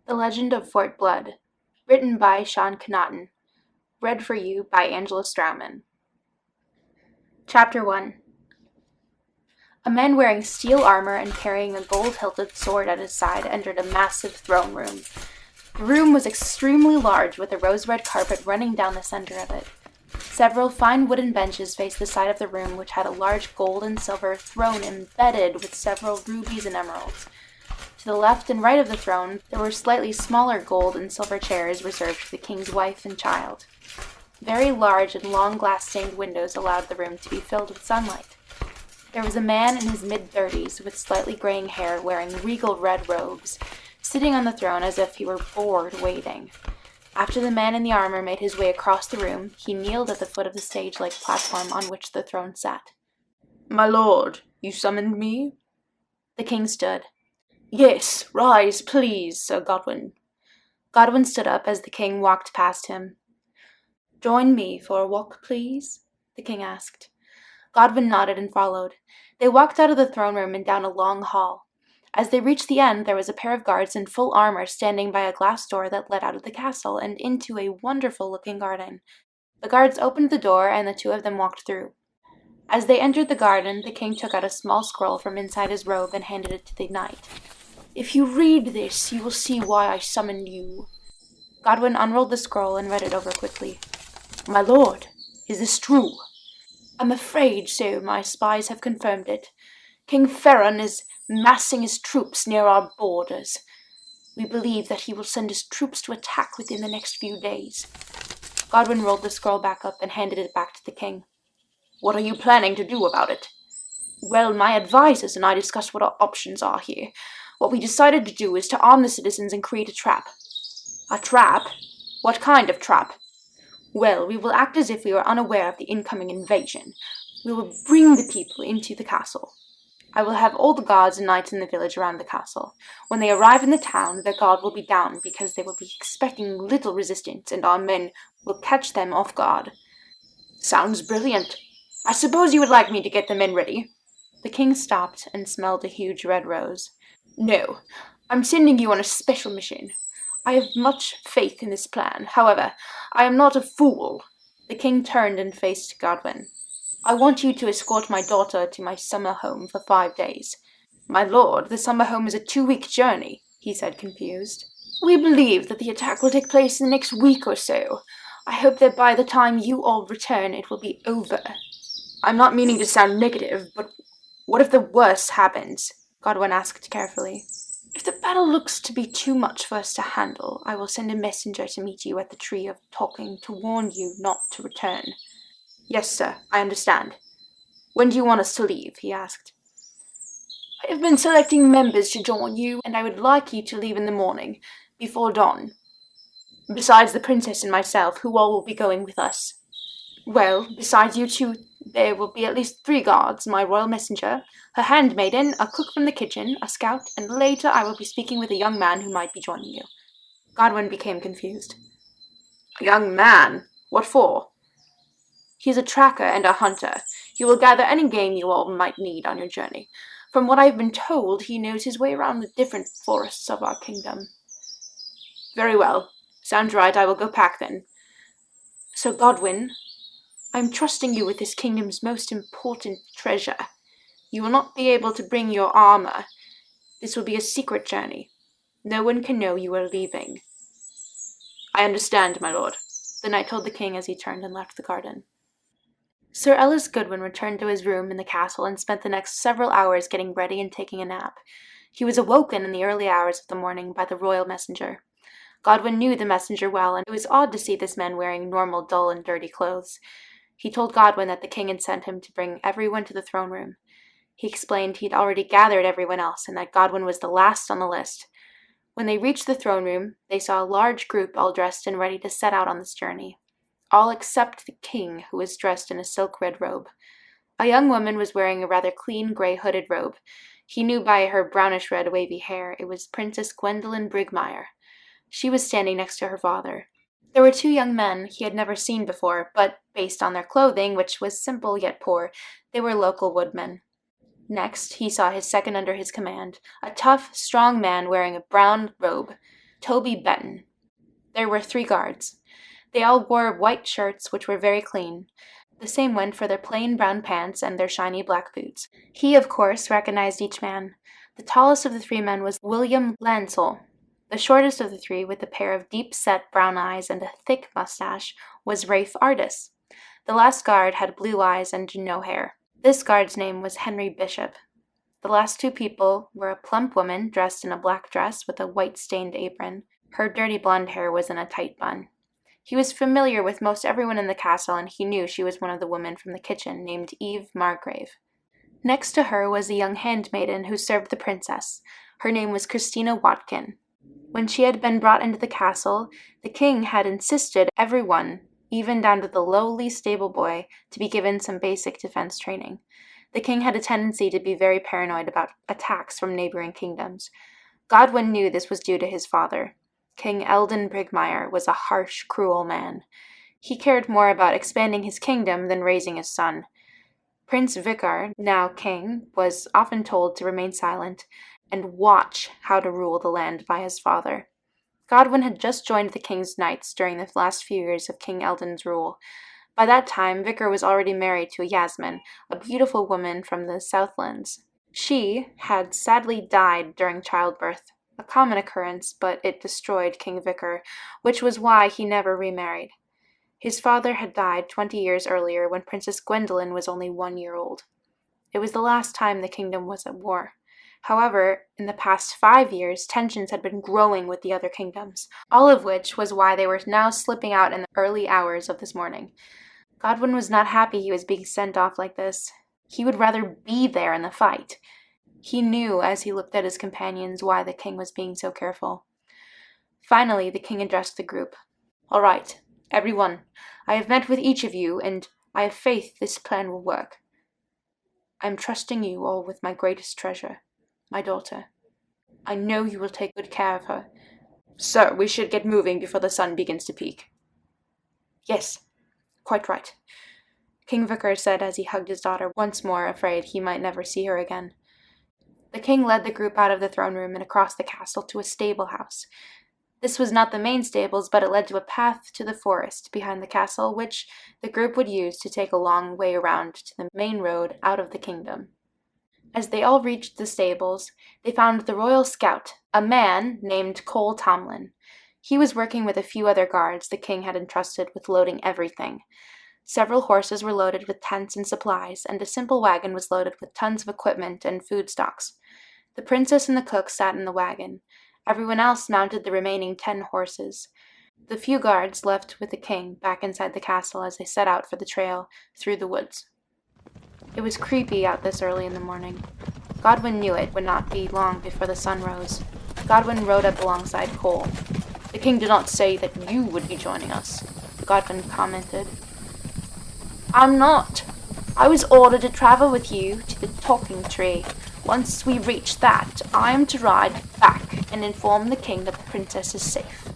The Legend of Fort Blood, written by Sean Connaughton, read for you by Angela Strauman. Chapter 1. A man wearing steel armor and carrying a gold-hilted sword at his side entered a massive throne room. The room was extremely large, with a rose-red carpet running down the center of it. Several fine wooden benches faced the side of the room, which had a large gold and silver throne embedded with several rubies and emeralds. To the left and right of the throne, there were slightly smaller gold and silver chairs reserved for the king's wife and child. Very large and long glass-stained windows allowed the room to be filled with sunlight. There was a man in his mid-30s with slightly graying hair wearing regal red robes, sitting on the throne as if he were bored waiting. After the man in the armor made his way across the room, he kneeled at the foot of the stage-like platform on which the throne sat. "My lord, you summoned me?" The king stood. "Yes, rise, please, Sir Godwin." Godwin stood up as the king walked past him. "Join me for a walk, please?" the king asked. Godwin nodded and followed. They walked out of the throne room and down a long hall. As they reached the end, there was a pair of guards in full armor standing by a glass door that led out of the castle and into a wonderful-looking garden. The guards opened the door, and the two of them walked through. As they entered the garden, the king took out a small scroll from inside his robe and handed it to the knight. "If you read this, you will see why I summoned you." Godwin unrolled the scroll and read it over quickly. "My lord, is this true?" "I'm afraid so. My spies have confirmed it. King Ferran is massing his troops near our borders. We believe that he will send his troops to attack within the next few days." Godwin rolled the scroll back up and handed it back to the king. "What are you planning to do about it?" "Well, my advisors and I discussed what our options are here. What we decided to do is to arm the citizens and create a trap." "A trap? What kind of trap?" "Well, we will act as if we were unaware of the incoming invasion. We will bring the people into the castle. I will have all the guards and knights in the village around the castle. When they arrive in the town, their guard will be down because they will be expecting little resistance, and our men will catch them off guard." "Sounds brilliant. I suppose you would like me to get the men ready?" The king stopped and smelled a huge red rose. "No, I'm sending you on a special mission. I have much faith in this plan. However, I am not a fool." The king turned and faced Godwin. "I want you to escort my daughter to my summer home for 5 days." "My lord, the summer home is a 2-week journey," he said, confused. "We believe that the attack will take place in the next week or so. I hope that by the time you all return, it will be over." "I'm not meaning to sound negative, but what if the worst happens?" Godwin asked carefully. "If the battle looks to be too much for us to handle, I will send a messenger to meet you at the Tree of Talking to warn you not to return." "Yes, sir, I understand. When do you want us to leave?" he asked. "I have been selecting members to join you, and I would like you to leave in the morning, before dawn." "Besides the princess and myself, who all will be going with us?" "Well, besides you two, there will be at least 3 guards, my royal messenger, her handmaiden, a cook from the kitchen, a scout, and later I will be speaking with a young man who might be joining you." Godwin became confused. "A young man? What for?" "He is a tracker and a hunter. He will gather any game you all might need on your journey. From what I have been told, he knows his way around the different forests of our kingdom." "Very well. Sounds right. I will go pack then." "Sir Godwin, I am trusting you with this kingdom's most important treasure. You will not be able to bring your armor. This will be a secret journey. No one can know you are leaving." "I understand, my lord," the knight told the king as he turned and left the garden. Sir Ellis Goodwin returned to his room in the castle and spent the next several hours getting ready and taking a nap. He was awoken in the early hours of the morning by the royal messenger. Godwin knew the messenger well, and it was odd to see this man wearing normal, dull, and dirty clothes. He told Godwin that the king had sent him to bring everyone to the throne room. He explained he'd already gathered everyone else and that Godwin was the last on the list. When they reached the throne room, they saw a large group all dressed and ready to set out on this journey. All except the king, who was dressed in a silk red robe. A young woman was wearing a rather clean gray hooded robe. He knew by her brownish-red wavy hair it was Princess Gwendolen Brigmeyer. She was standing next to her father. There were 2 young men he had never seen before, but based on their clothing, which was simple yet poor, they were local woodmen. Next, he saw his second under his command, a tough, strong man wearing a brown robe. Toby Benton. There were 3 guards. They all wore white shirts, which were very clean. The same went for their plain brown pants and their shiny black boots. He, of course, recognized each man. The tallest of the 3 men was William Lancel. The shortest of the 3, with a pair of deep-set brown eyes and a thick mustache, was Rafe Ardis. The last guard had blue eyes and no hair. This guard's name was Henry Bishop. The last 2 people were a plump woman dressed in a black dress with a white-stained apron. Her dirty blonde hair was in a tight bun. He was familiar with most everyone in the castle, and he knew she was one of the women from the kitchen named Eve Margrave. Next to her was a young handmaiden who served the princess. Her name was Christina Watkin. When she had been brought into the castle, the king had insisted everyone, even down to the lowly stable boy, to be given some basic defense training. The king had a tendency to be very paranoid about attacks from neighboring kingdoms. Godwin knew this was due to his father. King Eldon Brigmire was a harsh, cruel man. He cared more about expanding his kingdom than raising his son. Prince Vicar, now king, was often told to remain silent and watch how to rule the land by his father. Godwin had just joined the king's knights during the last few years of King Eldon's rule. By that time, Vicar was already married to Yasmin, a beautiful woman from the Southlands. She had sadly died during childbirth, a common occurrence, but it destroyed King Vicar, which was why he never remarried. His father had died 20 years earlier when Princess Gwendolen was only 1 year old. It was the last time the kingdom was at war. However, in the past 5 years, tensions had been growing with the other kingdoms, all of which was why they were now slipping out in the early hours of this morning. Godwin was not happy he was being sent off like this. He would rather be there in the fight. He knew as he looked at his companions why the king was being so careful. Finally, the king addressed the group. "All right, everyone, I have met with each of you, and I have faith this plan will work. I am trusting you all with my greatest treasure, my daughter. I know you will take good care of her. Sir, we should get moving before the sun begins to peak." "Yes, quite right," King Vicar said as he hugged his daughter, once more afraid he might never see her again. The king led the group out of the throne room and across the castle to a stable house. This was not the main stables, but it led to a path to the forest behind the castle, which the group would use to take a long way around to the main road out of the kingdom. As they all reached the stables, they found the royal scout, a man named Cole Tomlin. He was working with a few other guards the king had entrusted with loading everything. Several horses were loaded with tents and supplies, and a simple wagon was loaded with tons of equipment and food stocks. The princess and the cook sat in the wagon. Everyone else mounted the remaining 10 horses. The few guards left with the king back inside the castle as they set out for the trail through the woods. It was creepy out this early in the morning. Godwin knew it would not be long before the sun rose. Godwin rode up alongside Cole. "The king did not say that you would be joining us," Godwin commented. "I'm not. I was ordered to travel with you to the talking tree. Once we reach that, I am to ride back and inform the king that the princess is safe."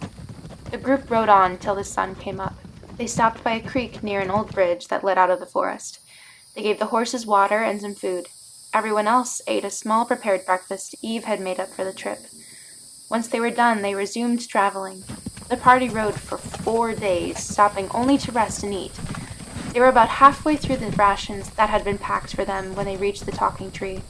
The group rode on till the sun came up. They stopped by a creek near an old bridge that led out of the forest. They gave the horses water and some food. Everyone else ate a small prepared breakfast Eve had made up for the trip. Once they were done, they resumed traveling. The party rode for 4 days, stopping only to rest and eat. They were about halfway through the rations that had been packed for them when they reached the talking tree.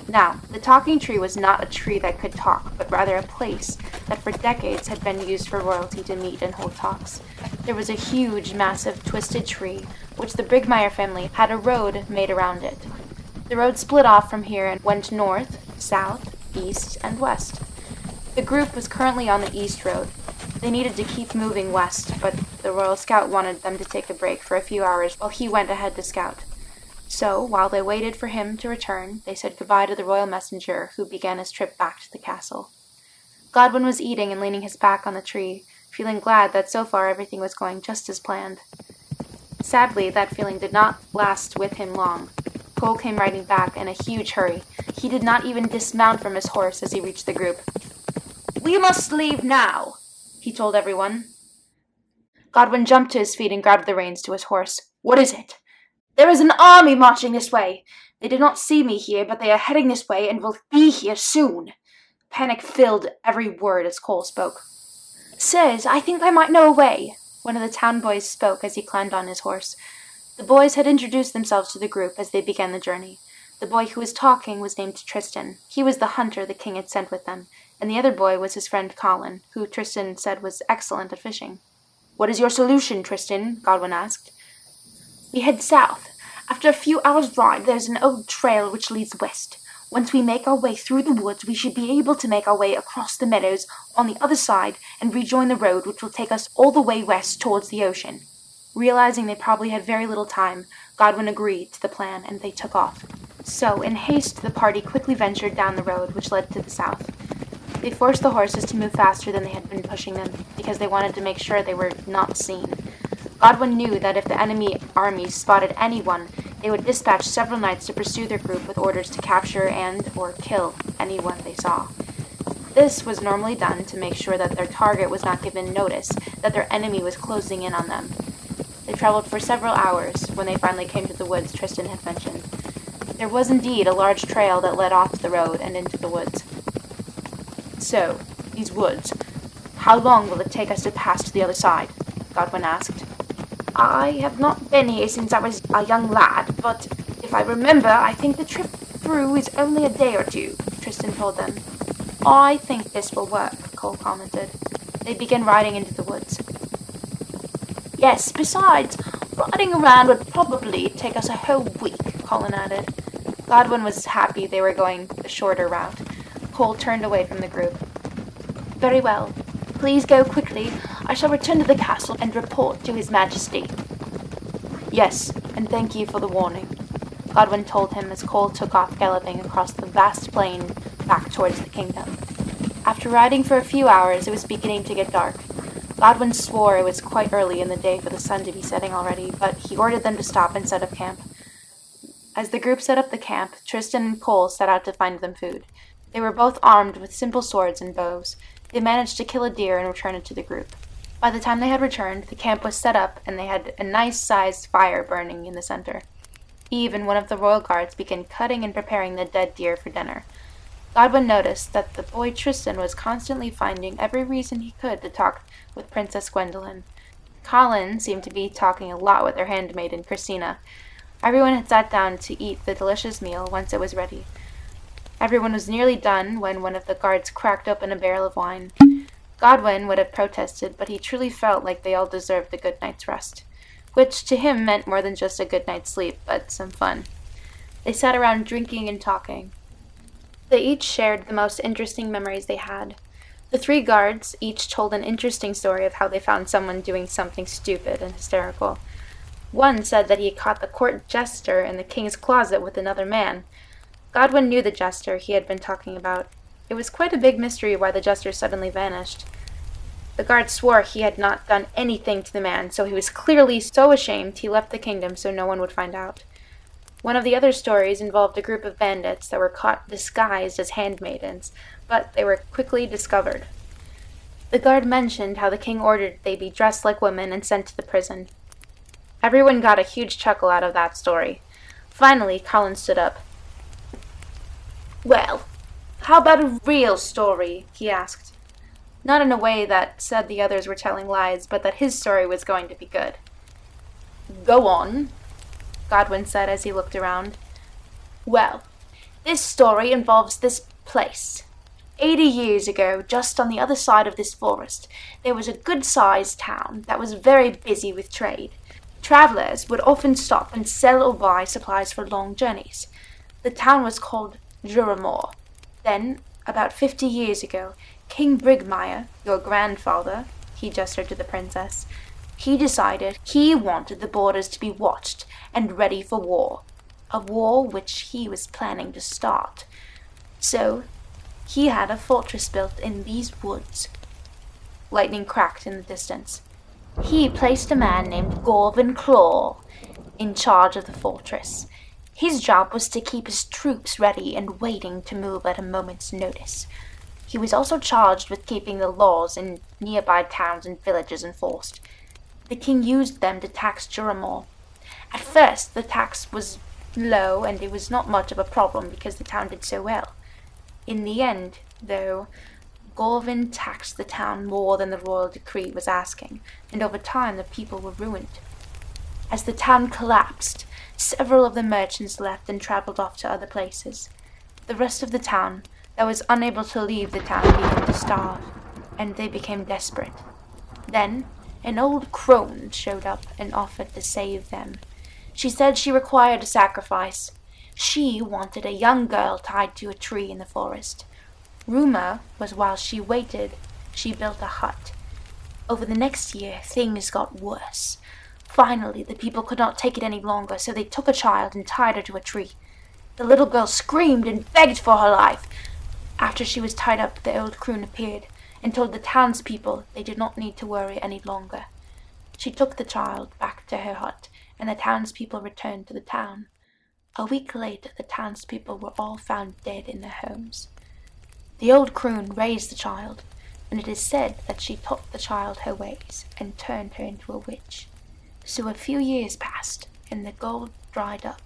Now, the talking tree was not a tree that could talk, but rather a place that for decades had been used for royalty to meet and hold talks. There was a huge, massive, twisted tree, which the Brigmire family had a road made around it. The road split off from here and went north, south, east, and west. The group was currently on the east road. They needed to keep moving west, but the Royal Scout wanted them to take a break for a few hours while he went ahead to scout. So, while they waited for him to return, they said goodbye to the royal messenger, who began his trip back to the castle. Godwin was eating and leaning his back on the tree, feeling glad that so far everything was going just as planned. Sadly, that feeling did not last with him long. Cole came riding back in a huge hurry. He did not even dismount from his horse as he reached the group. "We must leave now," he told everyone. Godwin jumped to his feet and grabbed the reins to his horse. "What is it?" "There is an army marching this way. They did not see me here, but they are heading this way and will be here soon." Panic filled every word as Cole spoke. Sirs, I think I might know a way, one of the town boys spoke as he climbed on his horse. The boys had introduced themselves to the group as they began the journey. The boy who was talking was named Tristan. He was the hunter the king had sent with them, and the other boy was his friend Colin, who Tristan said was excellent at fishing. "What is your solution, Tristan?" Godwin asked. "We head south. After a few hours' ride, there's an old trail which leads west. Once we make our way through the woods, we should be able to make our way across the meadows on the other side and rejoin the road which will take us all the way west towards the ocean." Realizing they probably had very little time, Godwin agreed to the plan, and they took off. So, in haste, the party quickly ventured down the road which led to the south. They forced the horses to move faster than they had been pushing them, because they wanted to make sure they were not seen. Godwin knew that if the enemy armies spotted anyone, they would dispatch several knights to pursue their group with orders to capture or kill anyone they saw. This was normally done to make sure that their target was not given notice that their enemy was closing in on them. They traveled for several hours when they finally came to the woods Tristan had mentioned. There was indeed a large trail that led off the road and into the woods. "So, these woods, how long will it take us to pass to the other side?" Godwin asked. "I have not been here since I was a young lad, but if I remember, I think the trip through is only a day or two," Tristan told them. "I think this will work," Cole commented. They began riding into the woods. "Yes, besides, riding around would probably take us a whole week," Colin added. Godwin was happy they were going the shorter route. Cole turned away from the group. "Very well. Please go quickly. I shall return to the castle and report to His Majesty." "Yes, and thank you for the warning," Godwin told him as Cole took off galloping across the vast plain back towards the kingdom. After riding for a few hours, it was beginning to get dark. Godwin swore it was quite early in the day for the sun to be setting already, but he ordered them to stop and set up camp. As the group set up the camp, Tristan and Cole set out to find them food. They were both armed with simple swords and bows. They managed to kill a deer and return it to the group. By the time they had returned, the camp was set up and they had a nice-sized fire burning in the center. Eve and one of the royal guards began cutting and preparing the dead deer for dinner. Godwin noticed that the boy Tristan was constantly finding every reason he could to talk with Princess Gwendolen. Colin seemed to be talking a lot with her handmaiden, Christina. Everyone had sat down to eat the delicious meal once it was ready. Everyone was nearly done when one of the guards cracked open a barrel of wine. Godwin would have protested, but he truly felt like they all deserved a good night's rest, which to him meant more than just a good night's sleep, but some fun. They sat around drinking and talking. They each shared the most interesting memories they had. The three guards each told an interesting story of how they found someone doing something stupid and hysterical. One said that he caught the court jester in the king's closet with another man. Godwin knew the jester he had been talking about. It was quite a big mystery why the jester suddenly vanished. The guard swore he had not done anything to the man, so he was clearly so ashamed he left the kingdom so no one would find out. One of the other stories involved a group of bandits that were caught disguised as handmaidens, but they were quickly discovered. The guard mentioned how the king ordered they be dressed like women and sent to the prison. Everyone got a huge chuckle out of that story. Finally, Colin stood up. "Well, how about a real story?" he asked. Not in a way that said the others were telling lies, but that his story was going to be good. "Go on," Godwin said as he looked around. "Well, this story involves this place. 80 years ago, just on the other side of this forest, there was a good-sized town that was very busy with trade. Travelers would often stop and sell or buy supplies for long journeys. The town was called Juramore. Then, about 50 years ago, King Brigmeyer, your grandfather," he gestured to the princess, "he decided he wanted the borders to be watched and ready for war, a war which he was planning to start. So, he had a fortress built in these woods." Lightning cracked in the distance. "He placed a man named Gorvin Claw in charge of the fortress. His job was to keep his troops ready and waiting to move at a moment's notice. He was also charged with keeping the laws in nearby towns and villages enforced. The king used them to tax Juramore. At first, the tax was low, and it was not much of a problem because the town did so well. In the end, though, Gorvin taxed the town more than the royal decree was asking, and over time the people were ruined. As the town collapsed, several of the merchants left and traveled off to other places. The rest of the town that was unable to leave the town began to starve, and they became desperate. Then, an old crone showed up and offered to save them. She said she required a sacrifice. She wanted a young girl tied to a tree in the forest. Rumor was while she waited, she built a hut. Over the next year, things got worse. Finally, the people could not take it any longer, so they took a child and tied her to a tree. The little girl screamed and begged for her life. After she was tied up, the old crone appeared and told the townspeople they did not need to worry any longer. She took the child back to her hut, and the townspeople returned to the town. A week later, the townspeople were all found dead in their homes. The old crone raised the child, and it is said that she taught the child her ways and turned her into a witch. So a few years passed, and the gold dried up.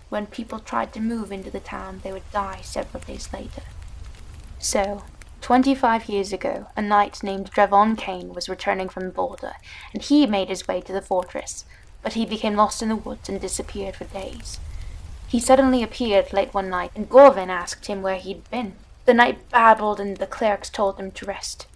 When people tried to move into the town, they would die several days later. So, 25 years ago, a knight named Dravon Kane was returning from the border, and he made his way to the fortress, but he became lost in the woods and disappeared for days. He suddenly appeared late one night, and Gorvin asked him where he'd been. The knight babbled, and the clerics told him to rest.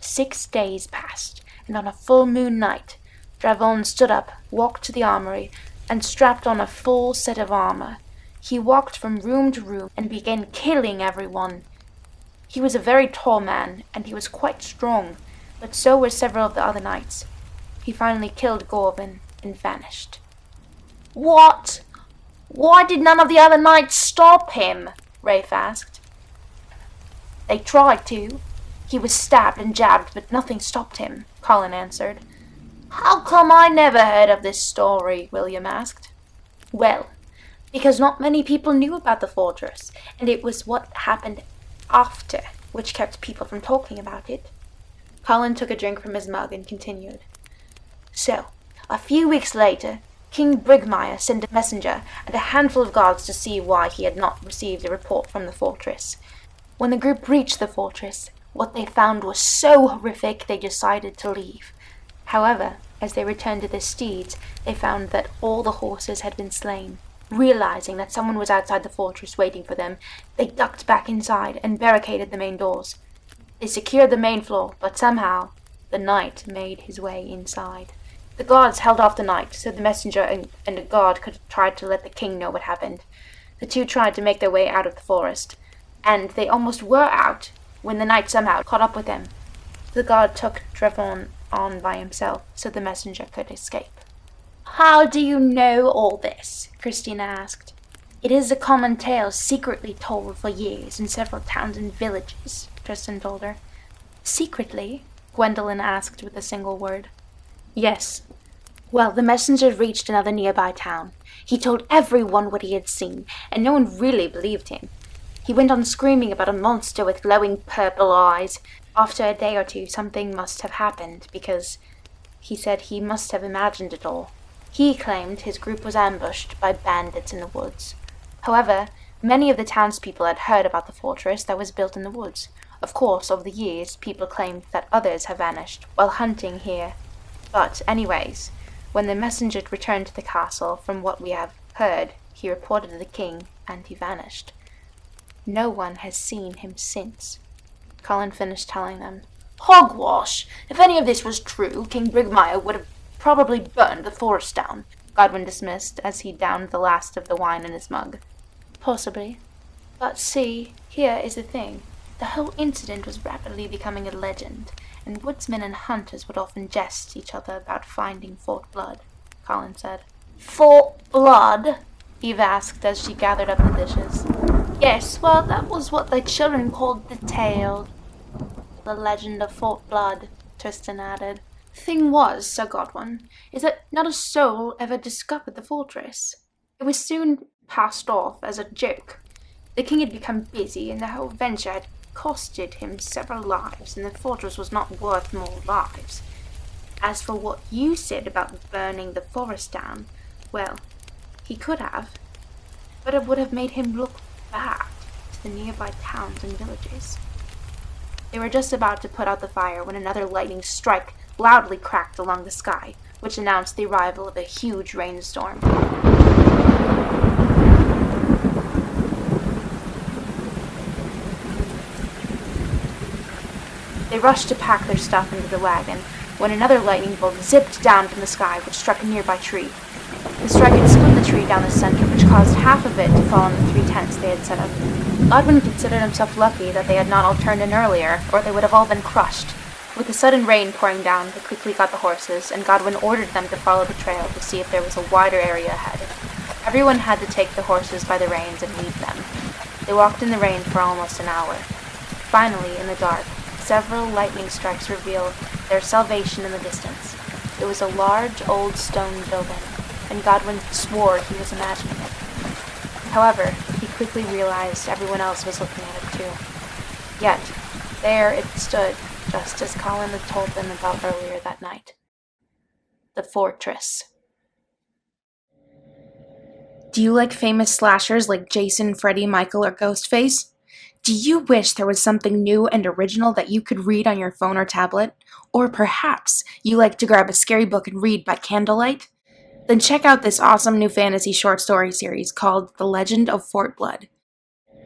6 days passed, and on a full moon night, Dravon stood up, walked to the armory, and strapped on a full set of armor. He walked from room to room and began killing everyone. He was a very tall man, and he was quite strong, but so were several of the other knights. He finally killed Gorvin and vanished. What? Why did none of the other knights stop him? Rafe asked. They tried to. He was stabbed and jabbed, but nothing stopped him, Colin answered. How come I never heard of this story? William asked. Well, because not many people knew about the fortress, and it was what happened after which kept people from talking about it. Colin took a drink from his mug and continued. So, a few weeks later, King Brigmire sent a messenger and a handful of guards to see why he had not received a report from the fortress. When the group reached the fortress, what they found was so horrific they decided to leave. However, as they returned to their steeds, they found that all the horses had been slain. Realizing that someone was outside the fortress waiting for them, they ducked back inside and barricaded the main doors. They secured the main floor, but somehow the knight made his way inside. The guards held off the knight, so the messenger and a guard could try to let the king know what happened. The two tried to make their way out of the forest, and they almost were out when the knight somehow caught up with them. The guard took Dravon on by himself, so the messenger could escape. How do you know all this? Christina asked. It is a common tale secretly told for years in several towns and villages, Tristan told her. Secretly? Gwendolyn asked with a single word. Yes. Well, the messenger reached another nearby town. He told everyone what he had seen, and no one really believed him. He went on screaming about a monster with glowing purple eyes. After a day or two, something must have happened, because he said he must have imagined it all. He claimed his group was ambushed by bandits in the woods. However, many of the townspeople had heard about the fortress that was built in the woods. Of course, over the years, people claimed that others have vanished while hunting here. But anyways, when the messenger returned to the castle, from what we have heard, he reported to the king, and he vanished. No one has seen him since. Colin finished telling them. Hogwash! If any of this was true, King Brigmire would have probably burned the forest down, Godwin dismissed as he downed the last of the wine in his mug. Possibly. But see, here is the thing. The whole incident was rapidly becoming a legend, and woodsmen and hunters would often jest each other about finding Fort Blood, Colin said. Fort Blood? Eve asked as she gathered up the dishes. Yes, well, that was what the children called the tale. The legend of Fort Blood, Tristan added. Thing was, Sir Godwin, is that not a soul ever discovered the fortress. It was soon passed off as a joke. The king had become busy, and the whole venture had costed him several lives, and the fortress was not worth more lives. As for what you said about burning the forest down, well, he could have, but it would have made him look bad to the nearby towns and villages. They were just about to put out the fire when another lightning strike loudly cracked along the sky, which announced the arrival of a huge rainstorm. They rushed to pack their stuff into the wagon when another lightning bolt zipped down from the sky, which struck a nearby tree. The strike had split the tree down the center, which caused half of it to fall on the 3 tents they had set up. Godwin considered himself lucky that they had not all turned in earlier, or they would have all been crushed. With the sudden rain pouring down, they quickly got the horses, and Godwin ordered them to follow the trail to see if there was a wider area ahead. Everyone had to take the horses by the reins and lead them. They walked in the rain for almost an hour. Finally, in the dark, several lightning strikes revealed their salvation in the distance. It was a large, old stone building, and Godwin swore he was imagining it. However, he quickly realized everyone else was looking at it too. Yet, there it stood, just as Colin had told them about earlier that night. The fortress. Do you like famous slashers like Jason, Freddy, Michael, or Ghostface? Do you wish there was something new and original that you could read on your phone or tablet? Or perhaps you like to grab a scary book and read by candlelight? Then check out this awesome new fantasy short story series called The Legend of Fort Blood.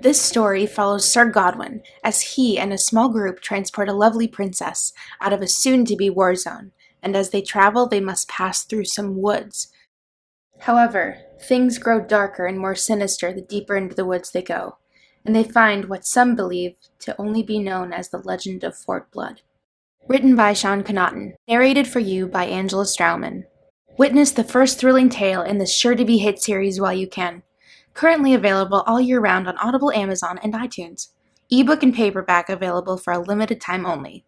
This story follows Sir Godwin as he and a small group transport a lovely princess out of a soon-to-be war zone, and as they travel they must pass through some woods. However, things grow darker and more sinister the deeper into the woods they go, and they find what some believe to only be known as the Legend of Fort Blood. Written by Sean Connaughton, narrated for you by Angela Strauman. Witness the first thrilling tale in this sure-to-be-hit series while you can. Currently available all year round on Audible, Amazon, and iTunes. Ebook and paperback available for a limited time only.